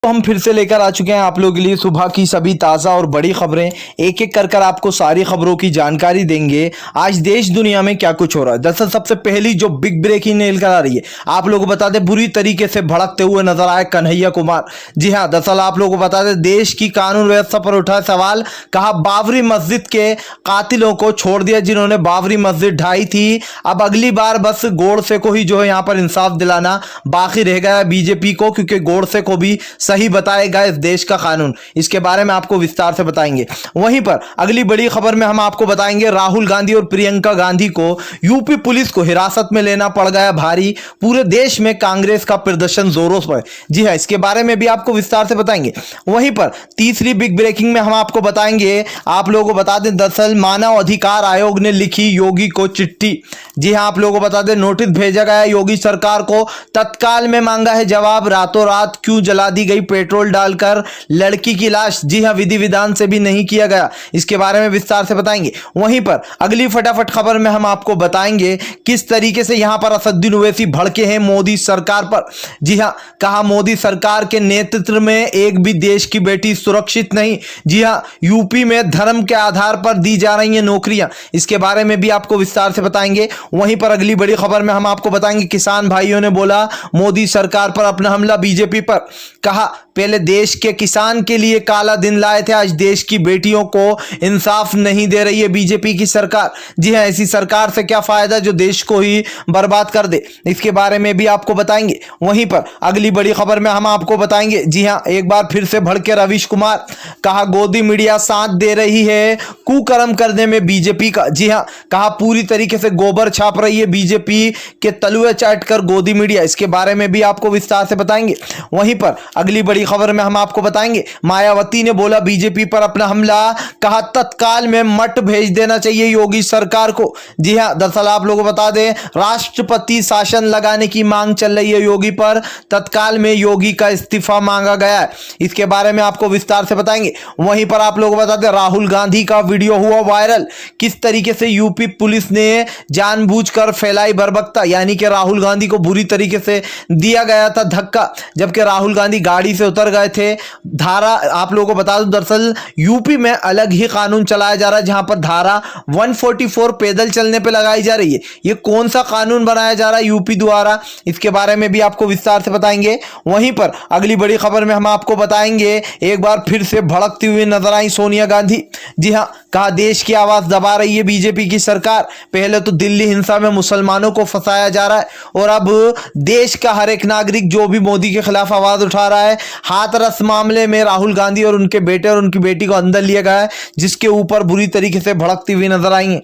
तो हम फिर से लेकर आ चुके हैं आप लोगों के लिए सुबह की सभी ताज़ा और बड़ी खबरें। एक एक कर आपको सारी खबरों की जानकारी देंगे। आज देश दुनिया में क्या कुछ हो रहा है। दरअसल सबसे पहली जो बिग ब्रेकिंग निकल आ रही है, आप लोगों को बता दें, बुरी तरीके से भड़कते हुए नजर आए कन्हैया कुमार। जी हाँ, दरअसल आप लोगों को बता दें, देश की कानून व्यवस्था पर उठा सवाल। कहा बाबरी मस्जिद के कातिलों को छोड़ दिया जिन्होंने बाबरी मस्जिद ढाई थी। अब अगली बार बस गोडसे को ही जो है यहाँ पर इंसाफ दिलाना बाकी रह गया बीजेपी को, क्योंकि गोडसे को भी सही बताएगा इस देश का कानून। इसके बारे में आपको विस्तार से बताएंगे। वहीं पर अगली बड़ी खबर में हम आपको बताएंगे, राहुल गांधी और प्रियंका गांधी को यूपी पुलिस को हिरासत में लेना पड़ गया भारी। पूरे देश में कांग्रेस का प्रदर्शन जोरों पर। जी हां, इसके बारे में भी आपको विस्तार से बताएंगे। वहीं पर तीसरी बिग ब्रेकिंग में हम आपको बताएंगे, आप लोगों को बता दें, दरअसल मानव अधिकार आयोग ने लिखी योगी को चिट्ठी। जी हां, आप लोगों को बता दें, नोटिस भेजा गया योगी सरकार को। तत्काल में मांगा है जवाब, रातों रात क्यों जला दी गई पेट्रोल डालकर लड़की की लाश। जी हां, विधि विधान से भी नहीं किया गया। इसके बारे में विस्तार से बताएंगे। वहीं पर अगली फटाफट खबर में हम आपको बताएंगे किस तरीके से यहां पर असदुद्दीन ओवैसी भड़के हैं मोदी सरकार पर। जी हां, कहा मोदी सरकार के नेतृत्व में एक भी देश की बेटी सुरक्षित नहीं। जी हां, यूपी में धर्म के आधार पर दी जा रही हैं नौकरियां। इसके बारे में भी आपको विस्तार से बताएंगे। वहीं पर अगली बड़ी खबर में हम आपको बताएंगे, किसान भाइयों ने बोला मोदी सरकार पर अपना हमला बीजेपी पर। कहा पहले देश के किसान के लिए काला दिन लाए थे, आज देश की बेटियों को इंसाफ नहीं दे रही है बीजेपी की सरकार। जी हां, ऐसी सरकार से क्या फायदा जो देश को ही बर्बाद कर दे। इसके बारे में भी आपको बताएंगे। वहीं पर अगली बड़ी खबर में हम आपको बताएंगे, जी हां, एक बार फिर से भड़के रवीश कुमार। कहा गोदी मीडिया साथ दे रही है कुकर्म करने में बीजेपी का। जी हां, कहा पूरी तरीके से गोबर छाप रही है बीजेपी के तलुए चाट कर गोदी मीडिया। इसके बारे में भी आपको विस्तार से बताएंगे। वहीं पर अगली बड़ी खबर में हम आपको बताएंगे, मायावती ने बोला बीजेपी पर अपना हमला। कहा तत्काल में मठ भेज देना चाहिए योगी सरकार को। जी हां, दरअसल आप लोगों को बता दें, राष्ट्रपति शासन लगाने की मांग चल रही है योगी पर। तत्काल में योगी का इस्तीफा मांगा गया है। इसके बारे में आपको विस्तार से बताएंगे। वहीं पर आप लोगों को बता दें, राहुल गांधी का वीडियो हुआ वायरल। किस तरीके से यूपी पुलिस ने जानबूझकर फैलाई बर्बरता, यानी कि राहुल गांधी को बुरी तरीके से दिया गया था धक्का, जबकि राहुल गांधी गाड़ी से उतर गए थे। धारा आप लोगों को बता दूं, दरअसल यूपी में अलग ही कानून चलाया जा रहा है, जहां पर धारा 144 पैदल चलने पे लगाई जा रही है। ये कौन सा कानून बनाया जा रहा है यूपी द्वारा, इसके बारे में भी आपको विस्तार से बताएंगे। वहीं पर अगली बड़ी खबर में हम आपको बताएंगे, एक बार फिर से भड़कती हुई नजर आई सोनिया गांधी। जी हां, कहा देश की आवाज दबा रही है बीजेपी की सरकार। पहले तो दिल्ली हिंसा में मुसलमानों को फंसाया जा रहा है, और अब देश का हर एक नागरिक जो भी मोदी के खिलाफ आवाज उठा रहा है। हाथरस मामले में राहुल गांधी और उनके बेटे और उनकी बेटी को अंदर लिया गया है, जिसके ऊपर बुरी तरीके से भड़कती हुई नजर आई है।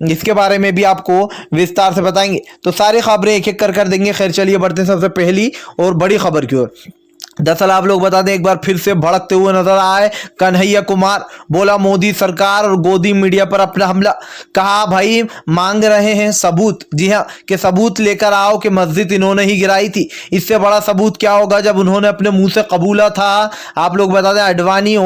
इसके बारे में भी आपको विस्तार से बताएंगे। तो सारी खबरें एक एक कर देंगे। खैर चलिए बढ़ते हैं सबसे पहली और बड़ी खबर की ओर। दरअसल आप लोग बता दें, एक बार फिर से भड़कते हुए नजर आए कन्हैया कुमार। बोला मोदी सरकार और गोदी मीडिया पर अपना हमला। कहा भाई मांग रहे हैं सबूत। जी हां, कि सबूत लेकर आओ कि मस्जिद इन्होंने ही गिराई थी। इससे बड़ा सबूत क्या होगा जब उन्होंने अपने मुंह से कबूला था। आप लोग बता दें, अडवाणी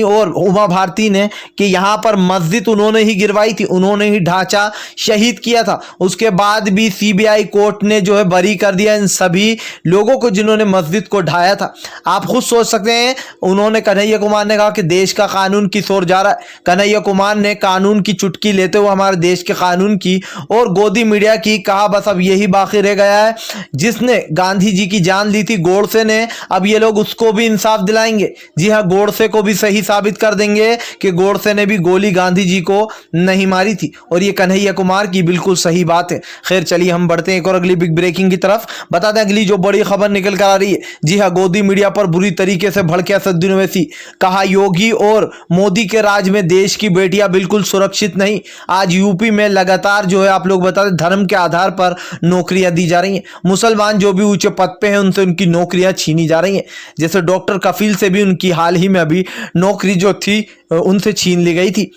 और उमा भारती ने, कि यहां पर मस्जिद उन्होंने ही गिरवाई थी, उन्होंने ही ढांचा शहीद किया था। उसके बाद भी सीबीआई कोर्ट ने जो है बरी कर दिया इन सभी लोगों को जिन्होंने मस्जिद को ढाया था। आप खुद सोच सकते हैं, उन्होंने, कन्हैया कुमार ने कहा कि देश का कानून किस ओर जा रहा है। कन्हैया कुमार ने कानून की चुटकी लेते हुए हमारे देश के कानून की और गोदी मीडिया की कहा बस अब यही बाकी रह गया है। जिसने गांधी जी की जान ली थी गोडसे ने, अब ये लोग उसको भी इंसाफ दिलाएंगे। जी हां, गोडसे को भी सही साबित कर देंगे कि गोडसे ने भी गोली गांधी जी को नहीं मारी थी, और ये कन्हैया कुमार की बिल्कुल सही बात है। खैर चलिए हम बढ़ते हैं एक और अगली बिग ब्रेकिंग की तरफ। बता दें अगली जो बड़ी खबर निकल कर आ रही है। जी हां, गोदी मीडिया पर बुरी तरीके से भड़के असदुद्दीन ओवैसी। कहा योगी और मोदी के राज में देश की बेटियां बिल्कुल सुरक्षित नहीं। आज यूपी में लगातार जो है आप लोग बता दें, धर्म के आधार पर नौकरियां दी जा रही हैं। मुसलमान जो भी ऊंचे पद पे हैं उनसे उनकी नौकरियां छीनी जा रही हैं। जैसे डॉक्टर कफील से भी उनकी हाल ही में अभी नौकरी जो थी उनसे छीन ली गई थी।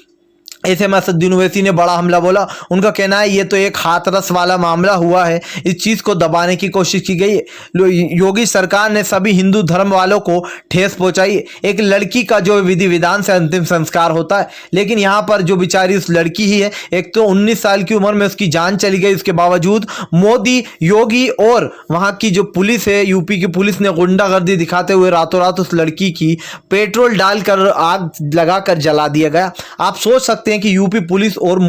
ऐसे में असदुद्दीन ओवैसी ने बड़ा हमला बोला। उनका कहना है ये तो एक हाथरस वाला मामला हुआ है, इस चीज को दबाने की कोशिश की गई है। योगी सरकार ने सभी हिंदू धर्म वालों को ठेस पहुंचाई है। एक लड़की का जो विधि विधान से अंतिम संस्कार होता है, लेकिन यहाँ पर जो बेचारी उस लड़की ही है, एक तो 19 साल की उम्र में उसकी जान चली गई, उसके बावजूद मोदी, योगी और वहां की जो पुलिस है, यूपी की पुलिस ने गुंडागर्दी दिखाते हुए रातों रात उस लड़की की पेट्रोल डालकर आग लगाकर जला दिया गया। आप सोच सकते हैं कि यूपी पुलिस और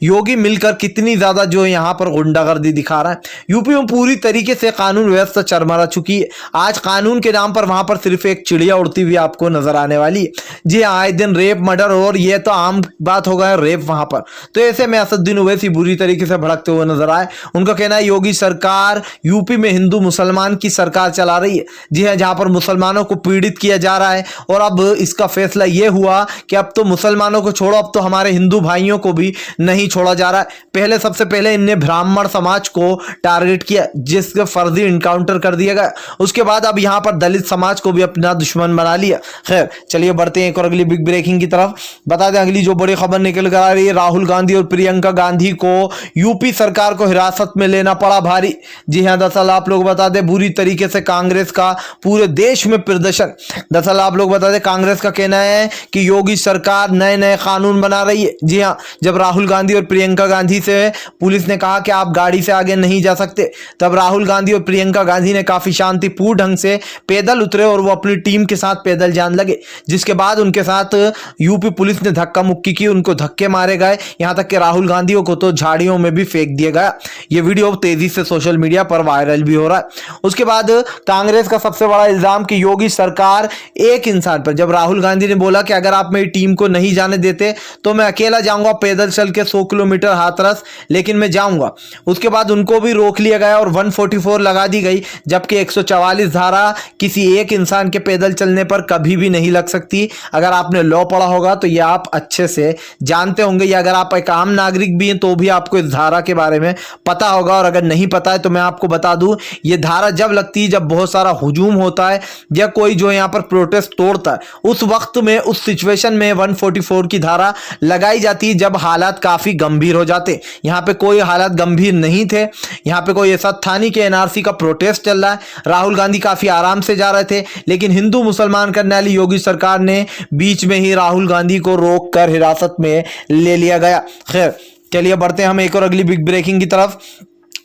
योगी मिलकर कितनी ज्यादा जो यहां पर गुंडागर्दी दिखा रहा है। यूपी में पूरी तरीके से कानून व्यवस्था चरमरा चुकी है। आज कानून के नाम पर वहां पर सिर्फ एक चिड़िया उड़ती हुई आपको नजर आने वाली है। जी हाँ, आए दिन रेप, मर्डर और ये तो आम बात हो गया रेप वहां पर। तो ऐसे में असदुद्दीन ओवैसी बुरी तरीके से भड़कते हुए नजर आए। उनका कहना है योगी सरकार यूपी में हिंदू मुसलमान की सरकार चला रही है। जी हाँ, जहां पर मुसलमानों को पीड़ित किया जा रहा है और अब इसका फैसला यह हुआ कि अब तो मुसलमानों को छोड़ो, अब तो हमारे हिंदू भाइयों को भी नहीं छोड़ा जा रहा है। पहले सबसे पहले इनने ब्राह्मण समाज को टारगेट किया, जिसका फर्जी इनकाउंटर कर दिया गया। उसके बाद अब यहां पर दलित समाज को भी अपना दुश्मन बना लिया। खैर चलिए बढ़ते हैं एक और अगली बिग ब्रेकिंग की तरफ। बता दें अगली जो बड़ी खबर निकल कर आ रही है, राहुल गांधी और प्रियंका गांधी को यूपी सरकार को हिरासत में लेना पड़ा भारी। जी हाँ, दरअसल आप लोग बता दें बुरी तरीके से कांग्रेस का पूरे देश में प्रदर्शन। दरअसल आप लोग बता दें कांग्रेस का कहना है कि योगी सरकार नए नए कानून बना रही है। जी हाँ, जब राहुल गांधी और प्रियंका गांधी से पुलिस ने कहा कि आप गाड़ी से आगे नहीं जा सकते, तब राहुल गांधी और प्रियंका गांधी ने काफी शांतिपूर्ण ढंग से पैदल उतरे और वो अपनी टीम के साथ पैदल जाने लगे। जिसके बाद उनके साथ यूपी पुलिस ने धक्का मुक्की की, उनको धक्के मारे गए, यहां तक कि राहुल गांधी को तो झाड़ियों में भी फेंक दिया गया। ये वीडियो तेजी से सोशल मीडिया पर वायरल भी हो रहा है। उसके बाद कांग्रेस का सबसे बड़ा इल्जाम कि योगी सरकार एक इंसान पर, जब राहुल गांधी ने बोला कि अगर आप मेरी टीम को नहीं जाने देते तो मैं अकेला जाऊंगा पैदल चल के 100 किलोमीटर हाथरस, लेकिन मैं जाऊंगा। उसके बाद उनको भी रोक लिया गया और 144 लगा दी गई, जबकि 144 धारा किसी एक इंसान के पैदल चलने पर कभी भी नहीं लग सकती। अगर आपने लॉ पढ़ा होगा तो यह आप अच्छे से जानते होंगे, या अगर आप एक आम नागरिक भी हैं तो भी आपको इस धारा के बारे में पता होगा। और अगर नहीं पता है तो मैं आपको बता दूं, यह धारा जब लगती है जब बहुत सारा हुजूम होता है या कोई जो यहाँ पर प्रोटेस्ट तोड़ता है, उस वक्त में, उस सिचुएशन में 144 की धारा लगाई जाती है जब हालात काफी गंभीर हो जाते। यहाँ पे कोई हालात गंभीर नहीं थे, यहाँ पे कोई ऐसा था नहीं कि एनआरसी का प्रोटेस्ट चल रहा है। राहुल गांधी काफी आराम से जा रहे थे, लेकिन हिंदू मुसलमान करने वाली योगी सरकार ने बीच में ही राहुल गांधी को रोक कर हिरासत में ले लिया गया। खैर चलिए बढ़ते हैं हम एक और अगली बिग ब्रेकिंग की तरफ।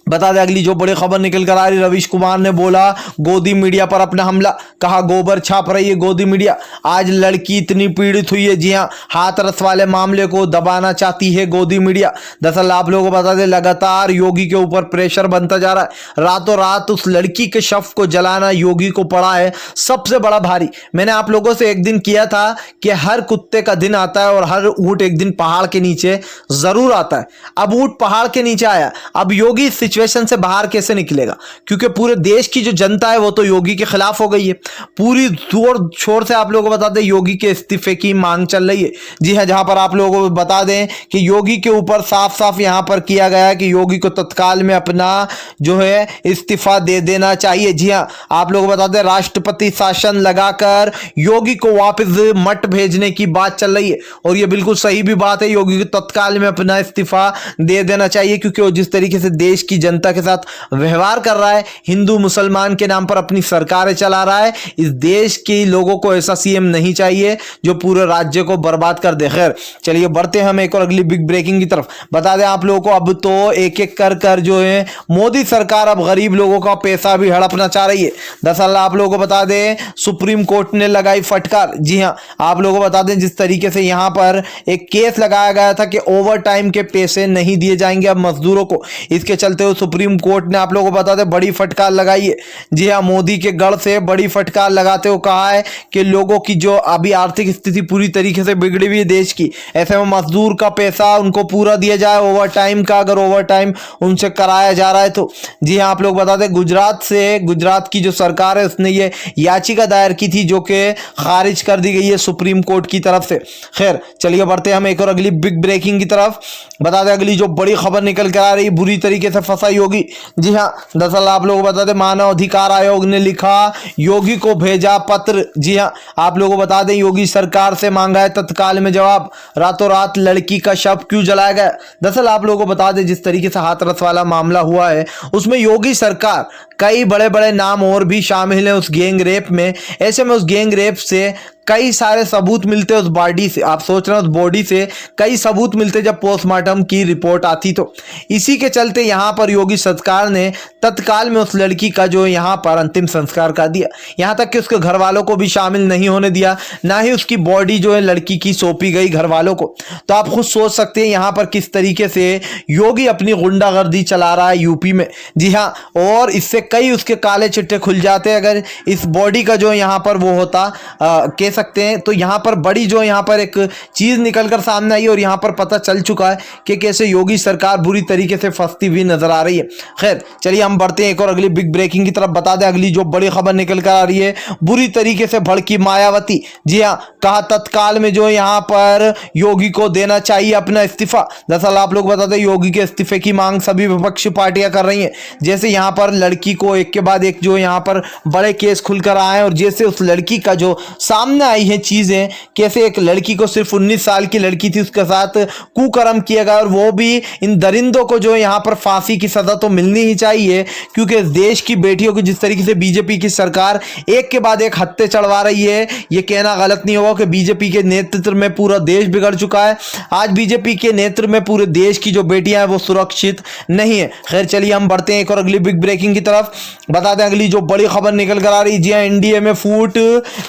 बता दें अगली जो बड़ी खबर निकल कर आ रही, रवीश कुमार ने बोला गोदी मीडिया पर अपना हमला, कहा गोबर छाप रही है गोदी मीडिया। आज लड़की इतनी पीड़ित हुई है, जी हाँ, हाथरस वाले मामले को दबाना चाहती है गोदी मीडिया। दरअसल आप लोगों को बता दें लगातार योगी के ऊपर प्रेशर बनता जा रहा है। रातों रात उस लड़की के शव को जलाना योगी को पड़ा है सबसे बड़ा भारी। मैंने आप लोगों से एक दिन किया था कि हर कुत्ते का दिन आता है और हर ऊंट एक दिन पहाड़ के नीचे जरूर आता है। अब ऊंट पहाड़ के नीचे आया, अब योगी सिचुएशन से बाहर कैसे निकलेगा, क्योंकि पूरे देश की जो जनता है वो तो योगी के खिलाफ हो गई है। पूरी जोर शोर से आप लोगों को बता दें योगी के इस्तीफे की मांग चल रही है। जी हां, जहां पर आप लोगों को बता दें कि योगी के ऊपर साफ साफ यहां पर किया गया है कि योगी को तत्काल में अपना जो है इस्तीफा दे देना चाहिए। जी हां, आप लोगों को बता दें राष्ट्रपति शासन लगाकर योगी को वापस मठ भेजने की बात चल रही है, और यह बिल्कुल सही भी बात है। योगी को तत्काल में अपना इस्तीफा दे देना चाहिए, क्योंकि वो जिस तरीके से देश की जनता के साथ व्यवहार कर रहा है, हिंदू मुसलमान के नाम पर अपनी सरकारें चला रहा है, इस देश के लोगों को ऐसा सीएम नहीं चाहिए जो पूरे राज्य को बर्बाद कर दे। खैर चलिए बढ़ते हैं हम एक और अगली बिग ब्रेकिंग की तरफ। बता दें आप लोगों को अब तो एक एक कर कर जो है मोदी सरकार अब गरीब लोगों का पैसा भी हड़पना चाह रही है। दरअसल आप लोगों को बता दें सुप्रीम कोर्ट ने लगाई फटकार। जी हां, आप लोगों को बता दें जिस तरीके से यहां पर एक केस लगाया गया था कि ओवर टाइम के पैसे नहीं दिए जाएंगे अब मजदूरों को, इसके चलते हुए सुप्रीम कोर्ट ने आप लोगों को बता दें बड़ी फटकार लगाई है। जी हां, मोदी के गढ़ से बड़ी फटकार लगाते हुए कहा है कि लोगों की जो अभी आर्थिक स्थिति पूरी तरीके से बिगड़ी हुई है देश की, ऐसे में मजदूर का पैसा उनको पूरा दिया जाए, ओवर टाइम का अगर ओवर टाइम उनसे कराया जा रहा है तो। जी हां, आप लोग बता दें गुजरात की जो सरकार है उसने ये याचिका दायर की थी जो कि खारिज कर दी गई है सुप्रीम कोर्ट की तरफ से। खैर चलिए बढ़ते हैं हम एक और अगली बिग ब्रेकिंग की तरफ। बता दें अगली जो बड़ी खबर निकल कर आ रही, बुरी तरीके से फंसा योगी। जी हाँ, दरअसल आप लोगों को बता दें मानव अधिकार आयोग ने लिखा योगी को भेजा पत्र। जी हाँ, आप लोगों को बता दें योगी सरकार से मांगा है तत्काल में जवाब, रातों रात लड़की का शव क्यों जलाया गया। दरअसल आप लोगों को बता दें जिस तरीके से हाथरस वाला मामला हुआ है उसमें योगी सरकार, कई बड़े बड़े नाम और भी शामिल हैं उस गैंग रेप में। ऐसे में उस गैंग रेप से कई सारे सबूत मिलते उस बॉडी से, आप सोच रहे हैं उस बॉडी से कई सबूत मिलते जब पोस्टमार्टम की रिपोर्ट आती। तो इसी के चलते यहाँ पर योगी सरकार ने तत्काल में उस लड़की का जो यहाँ पर अंतिम संस्कार कर दिया, यहाँ तक कि उसके घर वालों को भी शामिल नहीं होने दिया, ना ही उसकी बॉडी जो है लड़की की सौंपी गई घर वालों को। तो आप खुद सोच सकते हैं यहाँ पर किस तरीके से योगी अपनी गुंडागर्दी चला रहा है यूपी में। जी हाँ, और इससे कई उसके काले चिट्टे खुल जाते अगर इस बॉडी का जो यहाँ पर वो होता कह सकते हैं। तो यहाँ पर बड़ी जो यहाँ पर एक चीज निकलकर सामने आई और यहाँ पर पता चल चुका है कि कैसे योगी सरकार बुरी तरीके से फंसती हुई नजर आ रही है। खैर चलिए हम बढ़ते हैं एक और अगली बिग ब्रेकिंग की तरफ। बता दें अगली जो बड़ी खबर निकल कर आ रही है, बुरी तरीके से भड़की मायावती। जी हाँ, कहा तत्काल में जो यहाँ पर योगी को देना चाहिए अपना इस्तीफा। दरअसल आप लोग बता दें योगी के इस्तीफे की मांग सभी विपक्षी पार्टियां कर रही हैं। जैसे यहाँ पर लड़की को एक के बाद एक जो यहाँ पर बड़े केस खुलकर आए और जैसे उस लड़की का जो सामने आई है चीजें, कैसे एक लड़की को सिर्फ 19 साल की लड़की थी उसके साथ कुकर्म किया गया और वो भी इन दरिंदों को जो यहाँ पर फांसी की सजा तो मिलनी ही चाहिए, क्योंकि इस देश की बेटियों को जिस तरीके से बीजेपी की सरकार एक के बाद एक हत्या चढ़वा रही है, ये कहना गलत नहीं होगा कि बीजेपी के नेतृत्व में पूरा देश बिगड़ चुका है। आज बीजेपी के नेतृत्व में पूरे देश की जो बेटियां हैं वो सुरक्षित नहीं है। खैर चलिए हम बढ़ते हैं एक और अगली बिग ब्रेकिंग की तरफ। बता दें अगली जो बड़ी खबर निकल कर आ रही है, जी हाँ, एनडीए में फूट,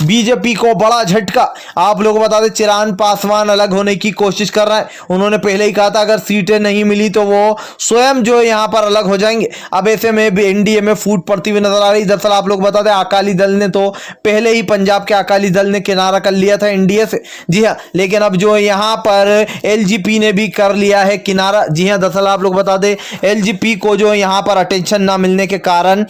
बीजेपी को बड़ा झटका। आप लोगों को बता दें चिराग पासवान अलग होने की कोशिश कर रहा है। उन्होंने पहले ही कहा था अगर सीटें नहीं मिली तो वो स्वयं जो यहाँ पर अलग हो जाएंगे। अब ऐसे में भी एनडीए में फूट पड़ती हुई नजर आ रही। दरअसल आप लोग बता दें अकाली दल ने तो पहले ही, पंजाब के अकाली दल ने किनारा कर लिया था एनडीए से। जी हाँ, लेकिन अब जो यहाँ पर एलजेपी ने भी कर लिया है किनारा। जी हाँ, दरअसल आप लोग बता दें एलजेपी को जो यहाँ पर अटेंशन ना मिलने के कारण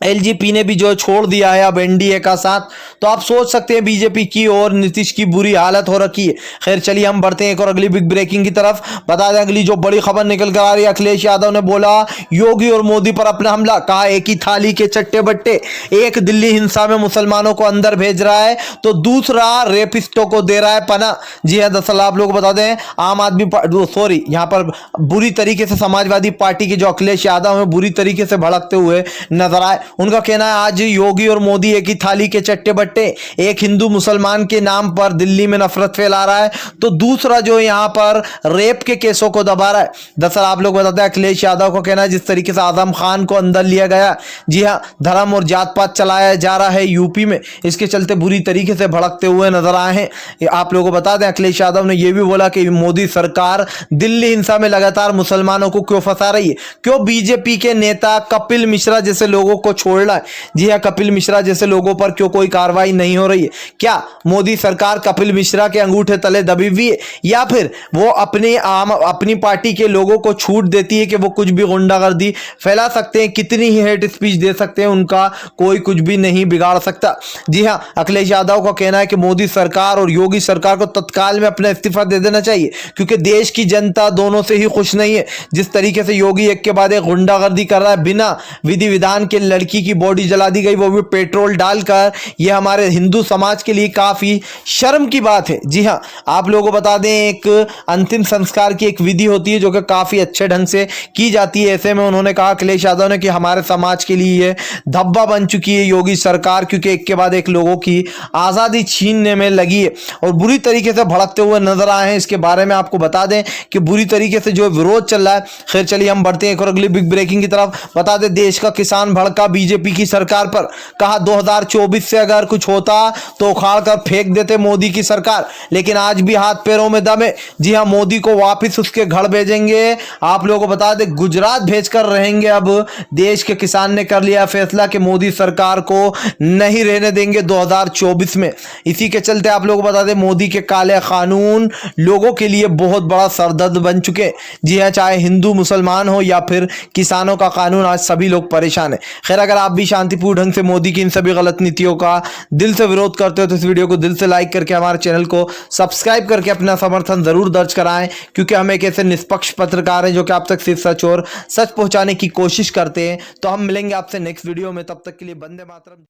एलजेपी ने भी जो छोड़ दिया है अब एनडीए का साथ। तो आप सोच सकते हैं बीजेपी की और नीतीश की बुरी हालत हो रखी है। खैर चलिए हम बढ़ते हैं एक और अगली बिग ब्रेकिंग की तरफ। बता दें अगली जो बड़ी खबर निकल कर आ रही है, अखिलेश यादव ने बोला योगी और मोदी पर अपना हमला। कहा एक ही थाली के चट्टे बट्टे, एक दिल्ली हिंसा में मुसलमानों को अंदर भेज रहा है तो दूसरा रेपिस्टों को दे रहा है पना। जी हाँ, दरअसल आप लोग बता दें आम आदमी सॉरी यहाँ पर बुरी तरीके से समाजवादी पार्टी के जो अखिलेश यादव है बुरी तरीके से भड़कते हुए नजर आए। उनका कहना है आज योगी और मोदी एक ही थाली के चट्टे बट्टे, एक हिंदू मुसलमान के नाम पर दिल्ली में नफरत फैला रहा है तो दूसरा जो यहाँ पर रेप के केसों को दबा रहा है। दरअसल आप लोग बताते हैं अखिलेश यादव को कहना है जिस तरीके से आजम खान को अंदर लिया गया, जी हाँ, धर्म और जात पात चलाया जा रहा है यूपी में, इसके चलते बुरी तरीके से भड़कते हुए नजर आए हैं। आप लोगों को बता दें अखिलेश यादव ने यह भी बोला कि मोदी सरकार दिल्ली हिंसा में लगातार मुसलमानों को क्यों फंसा रही है, क्यों बीजेपी के नेता कपिल मिश्रा जैसे लोगों को छोड़ रहा है। जी हाँ, कपिल मिश्रा जैसे लोगों पर क्यों कोई कार्रवाई नहीं हो रही है। क्या मोदी सरकार कपिल मिश्रा के अंगूठे तले दबी हुई है या फिर वो अपनी पार्टी के लोगों को छूट देती है कि वो कुछ भी गुंडागर्दी फैला सकते हैं, कितनी ही हेट स्पीच दे सकते हैं, उनका कोई कुछ भी नहीं बिगाड़ सकता। जी हाँ, अखिलेश यादव का कहना है कि मोदी सरकार और योगी सरकार को तत्काल में अपना इस्तीफा दे देना चाहिए क्योंकि देश की जनता दोनों से ही खुश नहीं है। जिस तरीके से योगी एक के बाद एक गुंडागर्दी कर रहा है, बिना विधि विधान के लड़की की बॉडी जला दी गई, वो भी पेट्रोल डालकर, यह हमारे हिंदू समाज के लिए काफी शर्म की बात है। जी हाँ, आप लोगों को बता दें एक अंतिम संस्कार की एक विधि होती है जो कि काफी अच्छे ढंग से की जाती है। ऐसे में उन्होंने कहा अखिलेश यादव ने कि हमारे समाज के लिए यह धब्बा बन चुकी है योगी सरकार, क्योंकि एक के बाद एक लोगों की आजादी छीनने में लगी है और बुरी तरीके से भड़कते हुए नजर आए हैं। इसके बारे में आपको बता दें कि बुरी तरीके से जो विरोध चल रहा है। खैर चलिए हम बढ़ते हैं एक और अगली बिग ब्रेकिंग की तरफ। बता दें देश का किसान भड़का बीजेपी की सरकार पर, कहा 2024 से अगर कुछ होता तो उखाड़ कर फेंक देते मोदी की सरकार, लेकिन आज भी हाथ पैरों में दम है। जी हां, मोदी को वापस उसके घर भेजेंगे। आप लोगों को बता दें गुजरात भेजकर रहेंगे। अब देश के किसान ने कर लिया फैसला कि मोदी सरकार को नहीं रहने देंगे 2024 में। इसी के चलते आप लोगों को बता दें मोदी के काले कानून लोगों के लिए बहुत बड़ा सरदर्द बन चुके। जी हां, चाहे हिंदू मुसलमान हो या फिर किसानों का कानून, आज सभी लोग परेशान है। खैर अगर आप भी शांतिपूर्ण ढंग से मोदी की इन सभी गलत नीतियों का दिल से विरोध करते हो तो इस वीडियो को दिल से लाइक करके हमारे चैनल को सब्सक्राइब करके अपना समर्थन जरूर दर्ज कराएं, क्योंकि हम एक ऐसे निष्पक्ष पत्रकार हैं जो कि आप तक सिर्फ सच और सच पहुंचाने की कोशिश करते हैं। तो हम मिलेंगे आपसे नेक्स्ट वीडियो में, तब तक के लिए वंदे मातरम।